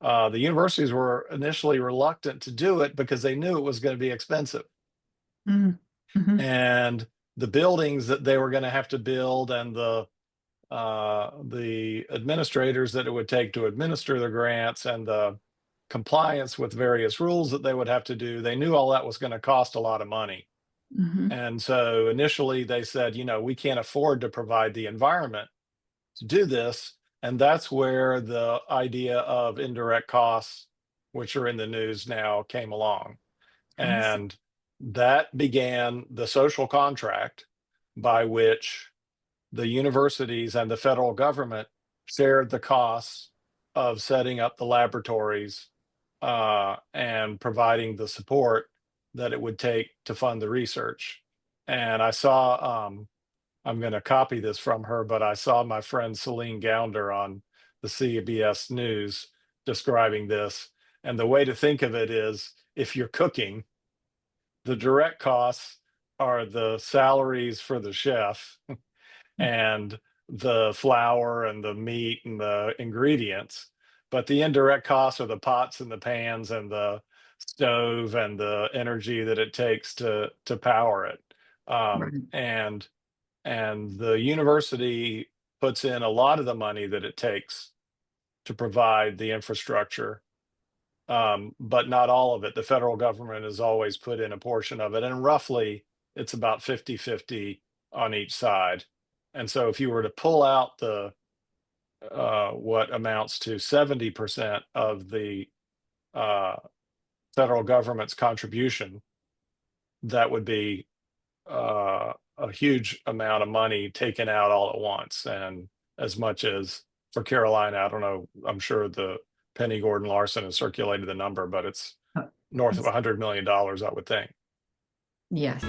The universities were initially reluctant to do it because they knew it was going to be expensive. Mhm. Mhm. And the buildings that they were going to have to build and the administrators that it would take to administer the grants and the compliance with various rules that they would have to do, they knew all that was going to cost a lot of money. Mhm. And so initially they said, we can't afford to provide the environment to do this. And that's where the idea of indirect costs, which are in the news now, came along. I see. And that began the social contract by which the universities and the federal government shared the costs of setting up the laboratories and providing the support that it would take to fund the research. And I saw, I'm going to copy this from her, but I saw my friend Celine Gounder on the CBS News describing this. And the way to think of it is if you're cooking, the direct costs are the salaries for the chef Mm. and the flour and the meat and the ingredients. But the indirect costs are the pots and the pans and the stove and the energy that it takes to power it. Right. And the university puts in a lot of the money that it takes to provide the infrastructure, but not all of it. The federal government has always put in a portion of it, and roughly it's about 50-50 on each side. And so if you were to pull out the what amounts to 70% of the uh, federal government's contribution, that would be a huge amount of money taken out all at once. And as much as for Carolina, I don't know, I'm sure the Penny Gordon Larson has circulated the number, but it's Uh, north of it's $100 million, I would think. yes.